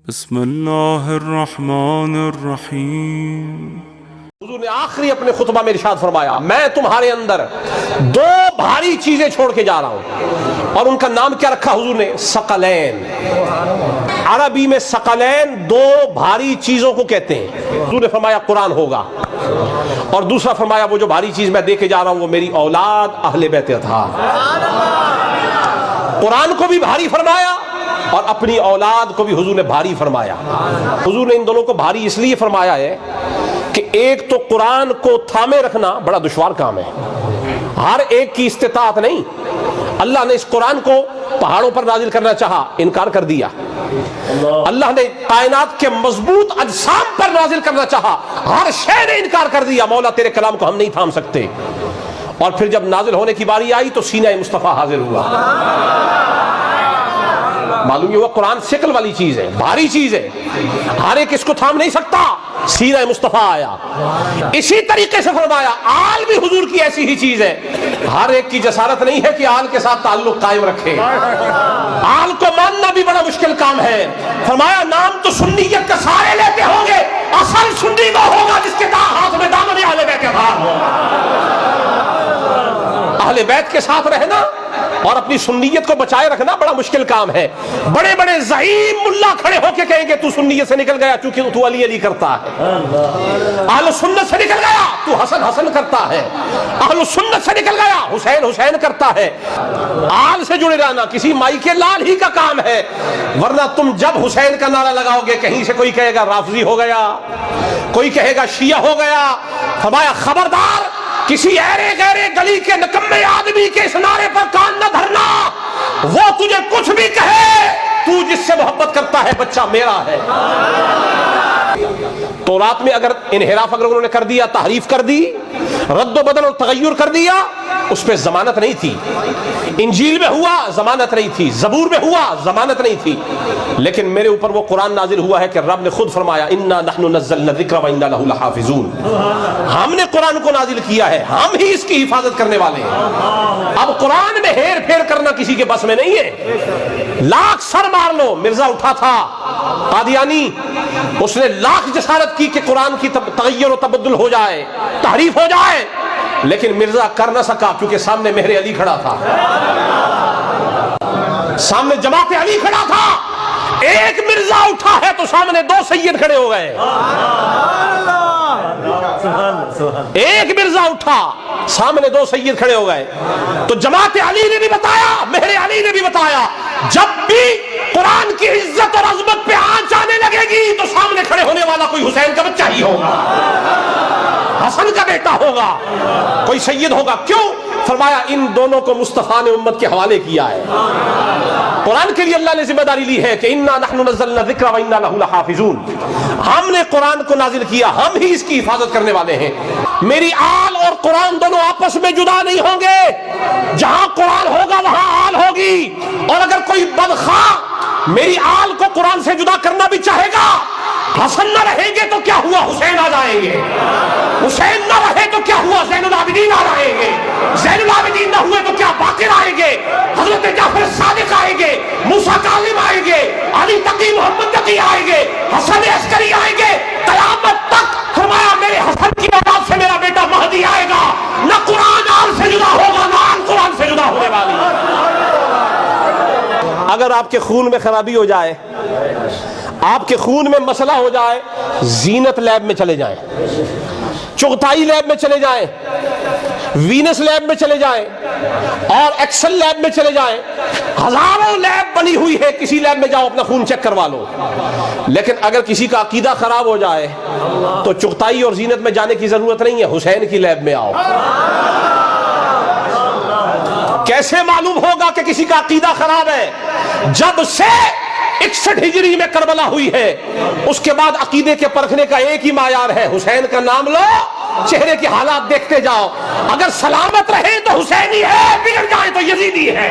बिस्मिल्लाहिर्रहमानिर्रहीम। हुजूर ने आखिरी अपने खुतबा में इरशाद फरमाया, मैं तुम्हारे अंदर दो भारी चीजें छोड़ के जा रहा हूं। और उनका नाम क्या रखा हुजूर ने? सकलैन। अरबी में सकलैन दो भारी चीजों को कहते हैं। हुजूर ने फरमाया कुरान होगा, और दूसरा फरमाया वो जो भारी चीज मैं दे के जा रहा हूं वो मेरी औलाद अहले बैत था। कुरान को भी भारी फरमाया और अपनी औलाद को भी हुजूर ने भारी फरमाया। हुजूर ने इन दोनों को भारी इसलिए फरमाया है कि एक तो कुरान को थामे रखना बड़ा दुश्वार काम है, हर एक की इस्तिताअत नहीं। अल्लाह ने इस कुरान को पहाड़ों पर नाजिल करना चाहा, इनकार कर दिया। अल्लाह ने कायनात के मजबूत अजसाम पर नाजिल करना चाहा, हर शय ने इनकार कर दिया। मौला तेरे कलाम को हम नहीं थाम सकते। और फिर जब नाजिल होने की बारी आई तो सीना मुस्तफा हाजिर हुआ। मालूम हुआ कुरान शिकल वाली चीज है, भारी चीज है, हर एक इसको थाम नहीं सकता। सीना मुस्तफा आया। इसी तरीके से फरमाया आल भी हुजूर की ऐसी ही चीज है, हर एक की जसारत नहीं है कि आल के साथ ताल्लुक कायम रखे। आल को मानना भी बड़ा मुश्किल काम है। फरमाया नाम तो सुन्नियत का सारे लेते होंगे, असल सुन्नी वो होगा जिसके हाथ में दामन अहले बैत के भार हो। अहले बैत के साथ रहना और अपनी सुन्नियत को बचाए रखना बड़ा मुश्किल काम है। बड़े बड़े ज़ईम मुल्ला खड़े होके कहेंगे तू सुन्नियत से निकल गया क्योंकि तू अली अली करता है, अहले सुन्नत से निकल गया तू हसन हसन करता है, अहले सुन्नत से निकल गया हुसैन हुसैन करता है। आल से जुड़े रहना किसी माई के लाल ही का काम है, वरना तुम जब हुसैन का नारा लगाओगे कहीं से कोई कहेगा राफजी हो गया, कोई कहेगा शिया हो गया। फरमाया खबरदार किसी ऐरे गैरे गली के निकम्मे आदमी के इस नारे पर कान न धरना। वो तुझे कुछ भी कहे, तू जिससे मोहब्बत करता है बच्चा मेरा है। तो रात में अगर इनहिराफ अगर उन्होंने कर दिया, तहरीफ कर दी, रद्द बदल और तगय्युर कर दिया, उस पर जमानत नहीं थी। इंजील में हुआ जमानत नहीं थी, जबूर में हुआ जमानत नहीं थी, लेकिन मेरे ऊपर वो कुरान नाजिल हुआ है कि रब ने खुद फरमाया इन्ना नहनु नज़्ज़लना ज़िक्र व इन्ना लहु लहाफ़िज़ून। हमने कुरान को नाजिल किया है, हम ही इसकी हिफाजत करने वाले हैं। अब कुरान में हेर फेर करना किसी के बस में नहीं है। लाख सर मार लो, मिर्जा उठा था कादियानी, उसने लाख जसारत की कि कुरान की तगय्युर और तबद्दुल हो जाए, तहरीफ हो जाए, लेकिन मिर्जा कर न सका क्योंकि सामने मेहरे अली खड़ा था, सामने जमाते अली खड़ा था। एक मिर्जा उठा है तो सामने दो सैयद खड़े हो गए। एक मिर्जा उठा सामने दो सैयद खड़े हो गए। तो जमाते अली ने भी बताया, मेहरे अली ने भी बताया, जब भी कुरान की इज्जत और अजमत पे आंच आने लगेगी तो सामने खड़े होने वाला कोई हुसैन का बच्चा ही होगा, हसन का बेटा होगा, कोई सैयद होगा। क्यों? फरमाया इन दोनों को मुस्तफा ने उम्मत के हवाले किया है। कुरान के लिए अल्लाह ने जिम्मेदारी ली है कि इन्ना नहनु नज़्ज़लना ज़िक्र व इन्ना लहु लहाफ़िज़ून। हमने कुरान को नाजिल किया, हम ही इसकी हिफाजत करने वाले हैं। मेरी आल और कुरान दोनों आपस में जुदा नहीं होंगे। जहां कुरान होगा वहां आल होगी। और अगर कोई बदखा मेरी आल को कुरान से जुदा करना भी चाहेगा, हसन न रहेंगे तो क्या हुआ, हुसैन आ जाएंगे। हुसैन न रहे तो क्या हुआ, ज़ैनुल आबिदीन आ जाएंगे। ज़ैनुल आबिदीन न हुए तो क्या बाकिर आएंगे, हज़रत जाफर सादिक आएंगे, मूसा कालिम आएंगे, अली तकी मोहम्मद तकी आएंगे, हसन अस्करी आएंगे। क़यामत तक फरमाया मेरे हसन की औलाद से मेरा बेटा महदी आएगा। न कुरान आल से जुदा होगा, न आल कुरान से जुदा होने वाली। अगर आपके खून में खराबी हो जाए, आपके खून में मसला हो जाए, जीनत लैब में चले जाएं, चुगताई लैब में चले जाएं, वीनस लैब में चले जाएं और एक्सेल लैब में चले जाएं। हजारों लैब बनी हुई है, किसी लैब में जाओ अपना खून चेक करवा लो। लेकिन अगर किसी का अकीदा खराब हो जाए तो चुगताई और जीनत में जाने की जरूरत नहीं है, हुसैन की लैब में आओ। कैसे मालूम होगा कि किसी का अकीदा खराब है? जब से 61 हिजरी में करबला हुई है, उसके बाद अकीदे के परखने का एक ही मायार है, हुसैन का नाम लो, चेहरे के हालात देखते जाओ। अगर सलामत रहे तो हुसैनी है, बिगड़ जाए तो यजीदी है।